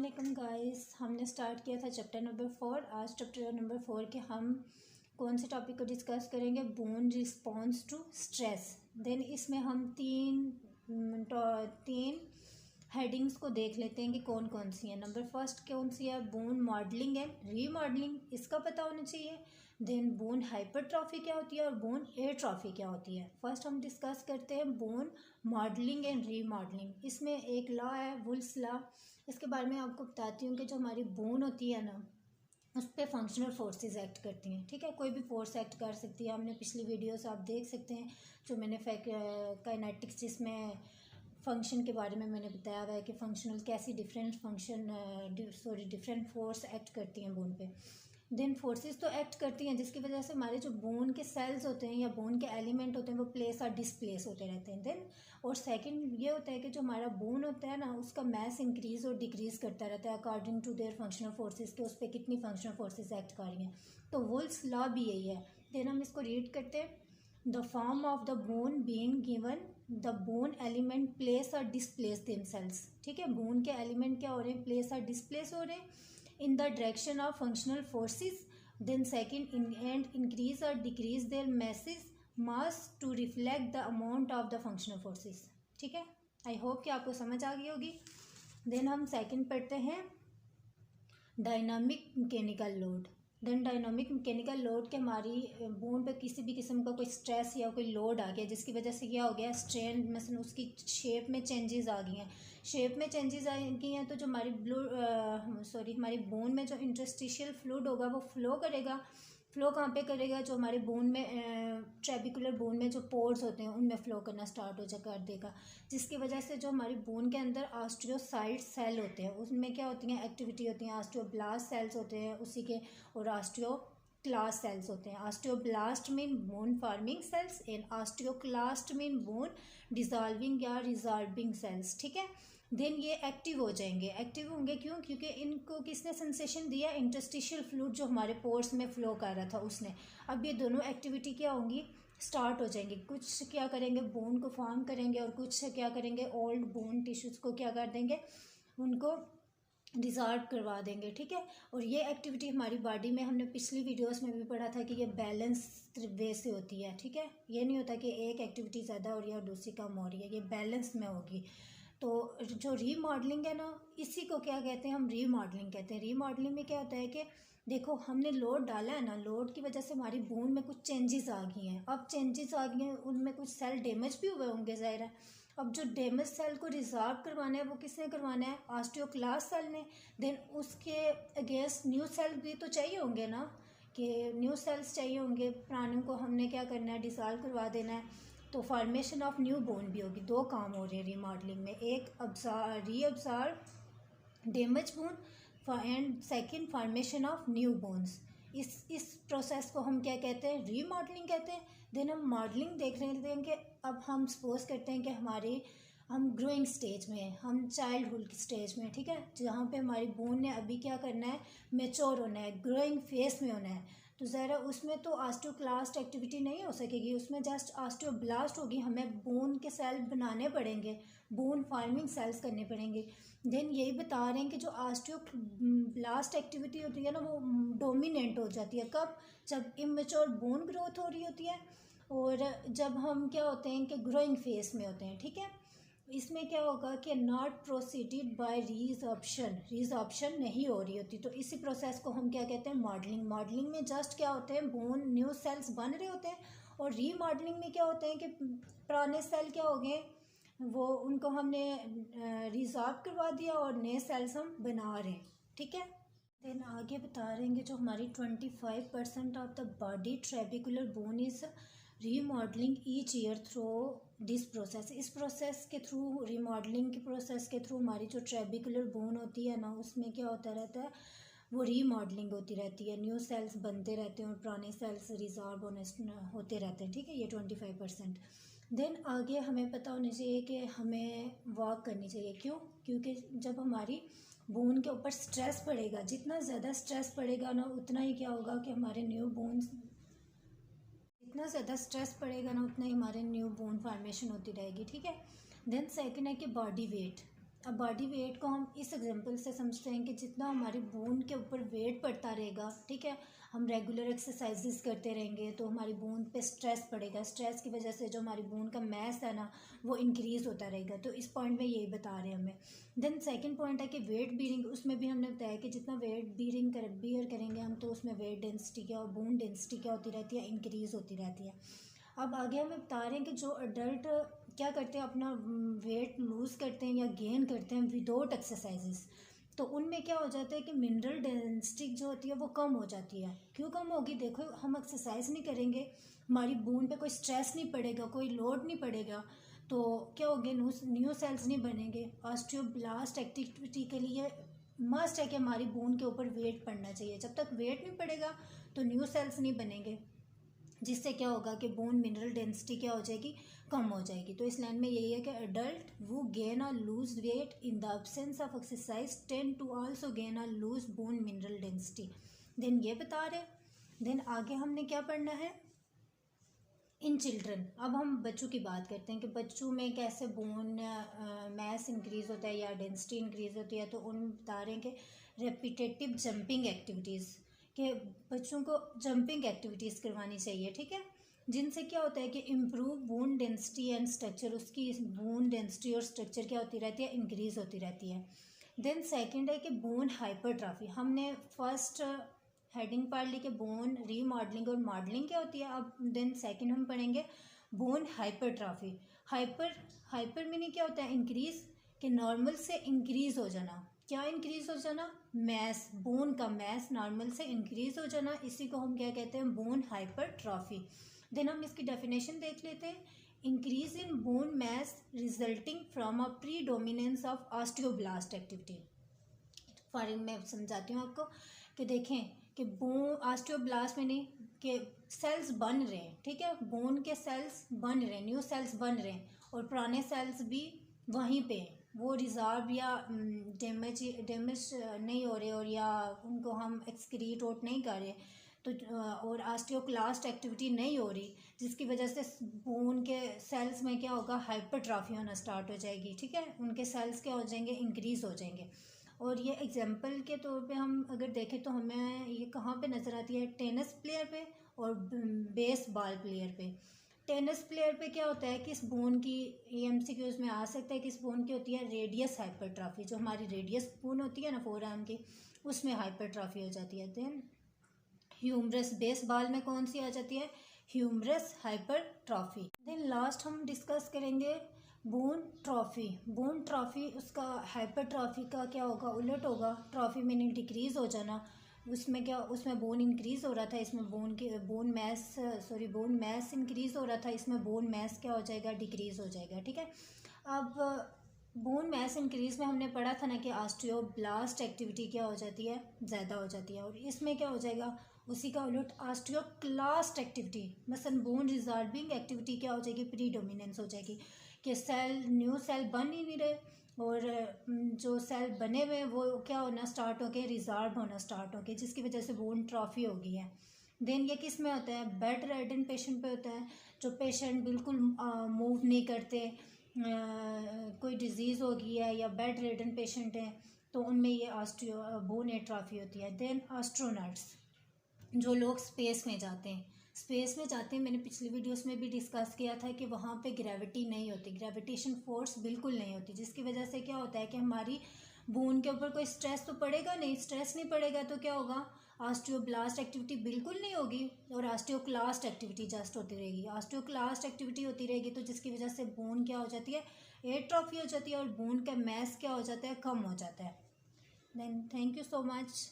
वालेकुम गाइस। हमने स्टार्ट किया था चैप्टर नंबर 4। आज चैप्टर नंबर 4 के हम कौन से टॉपिक को डिस्कस करेंगे? Bone response to stress. Then इसमें हम तीन हेडिंग्स को देख लेते हैं कि कौन कौन सी है। नंबर फर्स्ट कौन सी है? बोन मॉडलिंग एंड रीमॉडलिंग, इसका पता होना चाहिए। देन बोन हाइपरट्रॉफी क्या होती है और बोन एट्रॉफी क्या होती है। फर्स्ट हम डिस्कस करते हैं बोन मॉडलिंग एंड रीमॉडलिंग। इसमें एक लॉ है, वुल्स लॉ। इसके बारे में आपको बताती हूँ कि जो हमारी बोन होती है ना, उस पर फंक्शनल फोर्सेस एक्ट करती हैं। ठीक है, कोई भी फोर्स एक्ट कर सकती है। हमने पिछली वीडियोस आप देख सकते हैं जो मैंने काइनेटिक्स जिसमें फंक्शन के बारे में मैंने बताया हुआ है कि फंक्शनल कैसी डिफरेंट फोर्स एक्ट करती हैं बोन पे। देन फोर्सेस तो एक्ट करती हैं जिसकी वजह से हमारे जो बोन के सेल्स होते हैं या बोन के एलिमेंट होते हैं वो प्लेस और डिसप्लेस होते रहते हैं। देन और सेकंड ये होता है कि जो हमारा बोन होता है ना, उसका मास इंक्रीज और डिक्रीज करता रहता है according to their functional forces के उस पर कितनी फंक्शनल फोर्सेस एक्ट कर रही हैं। तो वुल्स लॉ भी यही है। देन हम इसको रीड करते हैं। The form of the bone being given the bone element place और डिसप्लेस देमसेल्व्स। ठीक है, बोन के एलिमेंट क्या हो रहे हैं? प्लेस और डिसप्लेस हो रहे हैं in the direction of functional forces. Then second, and increase or decrease their mass to reflect the amount of the functional forces. ठीक है, आई होप कि आपको समझ आ गई होगी। देन हम सेकंड पढ़ते हैं dynamic mechanical load. Then dynamic mechanical load के हमारी बोन पे किसी भी किस्म का कोई स्ट्रेस या कोई लोड आ गया जिसकी वजह से क्या हो गया? स्ट्रेन, मसलन उसकी शेप में चेंजेस आ गई हैं। शेप में चेंजेस आ गई हैं तो जो हमारी बोन में जो इंटरस्टिशियल फ्लूइड होगा वो फ्लो करेगा। फ्लो कहाँ पे करेगा? जो हमारे बोन में ट्रेबिकुलर बोन में जो पोर्स होते हैं उनमें फ्लो करना स्टार्ट हो कर देगा, जिसकी वजह से जो हमारी बोन के अंदर ऑस्टियोसाइट सेल होते हैं उसमें क्या होती हैं? एक्टिविटी होती हैं। ऑस्टियोब्लास्ट सेल्स होते हैं उसी के, और ऑस्टियोक्लास्ट सेल्स होते हैं। Osteoblast mean bone forming sales and osteoclast mean bone dissolving या रिजॉल्विंग सेल्स। ठीक है, देन ये एक्टिव हो जाएंगे। एक्टिव होंगे क्यों? क्योंकि इनको किसने सेंसेशन दिया? इंटरस्टिशियल फ्लूइड जो हमारे पोर्स में फ्लो कर रहा था उसने। अब ये दोनों एक्टिविटी क्या होंगी? स्टार्ट हो जाएंगी। कुछ क्या करेंगे? बोन को फॉर्म करेंगे और कुछ क्या करेंगे? ओल्ड बोन टिश्यूज़ को क्या कर देंगे? उनको डिसॉल्व करवा देंगे। ठीक है, और ये एक्टिविटी हमारी बॉडी में हमने पिछली वीडियोस में भी पढ़ा था कि ये बैलेंस वे से होती है। ठीक है, ये नहीं होता कि एक एक्टिविटी ज़्यादा हो रही है और दूसरी कम हो रही है, ये बैलेंस में होगी। तो जो रीमॉडलिंग है ना, इसी को क्या कहते हैं? हम रीमॉडलिंग कहते हैं। रीमॉडलिंग में क्या होता है कि देखो हमने लोड डाला है ना, लोड की वजह से हमारी बोन में कुछ चेंजेस आ गई हैं। अब चेंजेस आ गई हैं, उनमें कुछ सेल डैमेज भी हुए होंगे, ज़ाहिर है। अब जो डैमेज सेल को रिजॉल्व करवाना है वो किसने करवाना है? ऑस्टियोक्लास्ट सेल ने। देन उसके अगेंस्ट न्यू सेल भी तो चाहिए होंगे ना, कि न्यू सेल्स चाहिए होंगे। पुराने को हमने क्या करना है? डिसॉल्व करवा देना है। तो फॉर्मेशन ऑफ न्यू बोन भी होगी। दो काम हो रहे हैं रीमॉडलिंग में, एक reabsorb damage bone and second formation of new bones. इस प्रोसेस को हम क्या कहते हैं? रीमॉडलिंग कहते हैं। देन हम मॉडलिंग देख रहे हैं कि अब हम सपोज करते हैं कि हम ग्रोइंग स्टेज में हैं, हम चाइल्डहुड की स्टेज में। ठीक है, जहाँ पे हमारी बोन ने अभी क्या करना है? मैच्योर होना है, ग्रोइंग फेज में होना है। तो ज़रा उसमें तो ऑस्टियोक्लास्ट एक्टिविटी नहीं हो सकेगी, उसमें जस्ट ऑस्टियोब्लास्ट होगी। हमें बोन के सेल बनाने पड़ेंगे, बोन फार्मिंग सेल्स करने पड़ेंगे। देन यही बता रहे हैं कि जो ऑस्टियोब्लास्ट एक्टिविटी होती है ना, वो डोमिनेंट हो जाती है। कब? जब इमेच्योर बोन ग्रोथ हो रही होती है और जब हम क्या होते हैं कि ग्रोइंग फेज में होते हैं। ठीक है, इसमें क्या होगा कि नॉट प्रोसीडेड बाय रीजॉर्प्शन नहीं हो रही होती। तो इसी प्रोसेस को हम क्या कहते हैं? मॉडलिंग। मॉडलिंग में जस्ट क्या होते हैं? बोन न्यू सेल्स बन रहे होते हैं। और रीमॉडलिंग में क्या होते हैं कि पुराने सेल क्या हो गए, वो उनको हमने रिजॉर्व करवा दिया और नए सेल्स हम बना रहे हैं। ठीक है, देन आगे बता रहे हैं कि जो हमारी 25% of the body trabecular bone is remodelling each year through this process. इस प्रोसेस के थ्रू, रीमॉडलिंग के प्रोसेस के थ्रू हमारी जो ट्रेबिकुलर बोन होती है ना, उसमें क्या होता रहता है? वो रीमॉडलिंग होती रहती है। न्यू सेल्स बनते रहते हैं और पुराने सेल्स रिजॉल्व होते रहते हैं। ठीक है, ये 25%। देन आगे हमें पता होना चाहिए कि हमें वॉक करनी चाहिए। क्यों? क्योंकि जब हमारी बोन के ऊपर स्ट्रेस पड़ेगा, जितना ज़्यादा स्ट्रेस पड़ेगा ना, उतना ही क्या होगा कि हमारे न्यू बोन्स, जितना ज़्यादा स्ट्रेस पड़ेगा ना उतना ही हमारे न्यू बोन फॉर्मेशन होती रहेगी। ठीक है, देन सेकंड है कि बॉडी वेट। अब बॉडी वेट को हम इस एग्जांपल से समझते हैं कि जितना हमारी बोन के ऊपर वेट पड़ता रहेगा, ठीक है, हम रेगुलर एक्सरसाइजेस करते रहेंगे तो हमारी बोन पे स्ट्रेस पड़ेगा, स्ट्रेस की वजह से जो हमारी बोन का मैस है ना वो इंक्रीज़ होता रहेगा। तो इस पॉइंट में यही बता रहे हैं हमें। देन सेकंड पॉइंट है कि वेट बीयरिंग, उसमें भी हमने बताया कि जितना वेट बियर करेंगे हम तो उसमें वेट डेंसिटी क्या और बोन डेंसिटी क्या होती रहती है, इंक्रीज़ होती रहती है। अब आगे हमें बता रहे हैं कि जो अडल्ट क्या करते हैं, अपना वेट लूज़ करते हैं या गेन करते हैं विदाउट एक्सरसाइजेस, तो उनमें क्या हो जाता है कि मिनरल डेंसिटी जो होती है वो कम हो जाती है। क्यों कम होगी? देखो, हम एक्सरसाइज नहीं करेंगे, हमारी बोन पे कोई स्ट्रेस नहीं पड़ेगा, कोई लोड नहीं पड़ेगा, तो क्या होगा, न्यू सेल्स नहीं बनेंगे। ऑस्टियोब्लास्ट एक्टिविटी के लिए मस्ट है कि हमारी बोन के ऊपर वेट पड़ना चाहिए। जब तक वेट नहीं पड़ेगा तो न्यू सेल्स नहीं बनेंगे, जिससे क्या होगा कि बोन मिनरल डेंसिटी क्या हो जाएगी, कम हो जाएगी। तो इस लाइन में यही है कि अडल्ट वो गेन और lose weight in the absence of exercise tend to also gain और lose bone mineral density. Then ये बता रहे। देन आगे हमने क्या पढ़ना है, इन चिल्ड्रन। अब हम बच्चों की बात करते हैं कि बच्चों में कैसे बोन मैस इंक्रीज़ होता है या डेंसिटी इंक्रीज़ होती है। तो उन बता रहे हैं कि रेपिटेटिव जंपिंग एक्टिविटीज़, कि बच्चों को जंपिंग एक्टिविटीज़ करवानी चाहिए, ठीक है, जिनसे क्या होता है कि improve bone density and structure, उसकी बोन डेंसिटी और स्ट्रक्चर क्या होती रहती है, इंक्रीज़ होती रहती है। देन सेकंड है कि बोन हाइपरट्रॉफी। हमने फर्स्ट हेडिंग पढ़ ली कि बोन रीमॉडलिंग और मॉडलिंग क्या होती है। अब देन सेकंड हम पढ़ेंगे बोन हाइपरट्रॉफी। हाइपर मीनिंग क्या होता है, इंक्रीज, कि नॉर्मल से इंक्रीज हो जाना। क्या इंक्रीज हो जाना? मैस, बोन का मैस नॉर्मल से इंक्रीज हो जाना, इसी को हम क्या कहते हैं, बोन हाइपरट्रॉफी। देन हम इसकी डेफिनेशन देख लेते हैं। Increase in bone mass resulting from a predominance of osteoblast activity. फॉरन में समझाती हूँ आपको कि देखें कि बोन ऑस्टियोब्लास्ट में नहीं, कि सेल्स बन रहे हैं, ठीक है, बोन के सेल्स बन रहे हैं, न्यू सेल्स बन रहे हैं, और पुराने सेल्स भी वहीं पे हैं, वो रिजॉर्व या डैमेज नहीं हो रहे, और या उनको हम एक्सक्रीट आउट नहीं कर रहे, तो और ऑस्टियोक्लास्ट एक्टिविटी नहीं हो रही, जिसकी वजह से बोन के सेल्स में क्या होगा, हाइपरट्रॉफी होना स्टार्ट हो जाएगी, ठीक है, उनके सेल्स क्या हो जाएंगे, इंक्रीज़ हो जाएंगे। और ये एग्जांपल के तौर पे हम अगर देखें तो हमें ये कहाँ पे नज़र आती है, टेनिस प्लेयर पे और बेसबॉल प्लेयर पे। टेनिस प्लेयर पे क्या होता है कि इस बोन की, एमसीक्यूज में आ सकता है कि इस बोन की होती है रेडियस हाइपरट्रॉफी, जो हमारी रेडियस बोन होती है ना फोर आर्म की, उसमें हाइपरट्रॉफी हो जाती है। देन ह्यूमरस, बेसबॉल में कौन सी आ जाती है, ह्यूमरस हाइपरट्रॉफी। देन लास्ट हम डिस्कस करेंगे बोन ट्रॉफी। बोन ट्रॉफी, उसका हाइपरट्रॉफी का क्या होगा, उलट होगा। ट्रॉफी मीनिंग डिक्रीज हो जाना, उसमें क्या, उसमें बोन इंक्रीज हो रहा था, इसमें बोन मैस इंक्रीज हो रहा था, इसमें बोन मैस क्या हो जाएगा, डिक्रीज हो जाएगा, ठीक है। अब बोन मैस इंक्रीज में हमने पढ़ा था ना कि ऑस्टियोब्लास्ट एक्टिविटी क्या हो जाती है, ज़्यादा हो जाती है, और इसमें क्या हो जाएगा, उसी का उलट ऑस्टियोक्लास्ट एक्टिविटी, मसलन बोन रिजॉल्विंग एक्टिविटी क्या हो जाएगी, प्रीडोमिनेंस हो जाएगी, कि न्यू सेल बन ही नहीं रहे, और जो सेल बने हुए वो क्या होना स्टार्ट हो गए, रिजॉल्व होना स्टार्ट हो गए, जिसकी वजह से बोन ट्रॉफी हो गई है। देन ये किस में होता है, बेड रेडन पेशेंट पे होता है, जो पेशेंट बिल्कुल मूव नहीं करते, कोई डिजीज़ हो गई है या बेड रेडन पेशेंट है, तो उनमें ये बोन एट्रॉफी होती है। देन एस्ट्रोनॉट्स, जो लोग स्पेस में जाते हैं, मैंने पिछली वीडियोस में भी डिस्कस किया था कि वहाँ पे ग्रेविटी नहीं होती, ग्रेविटेशन फोर्स बिल्कुल नहीं होती, जिसकी वजह से क्या होता है कि हमारी बोन के ऊपर कोई स्ट्रेस तो पड़ेगा नहीं, स्ट्रेस नहीं पड़ेगा तो क्या होगा, ऑस्टियोब्लास्ट एक्टिविटी बिल्कुल नहीं होगी, और ऑस्टियोक्लास्ट एक्टिविटी जस्ट होती रहेगी। ऑस्टियोक्लास्ट एक्टिविटी होती रहेगी तो जिसकी वजह से बोन क्या हो जाती है, एट्रॉफी हो जाती है, और बोन का मैस क्या हो जाता है, कम हो जाता है। Then thank you so much.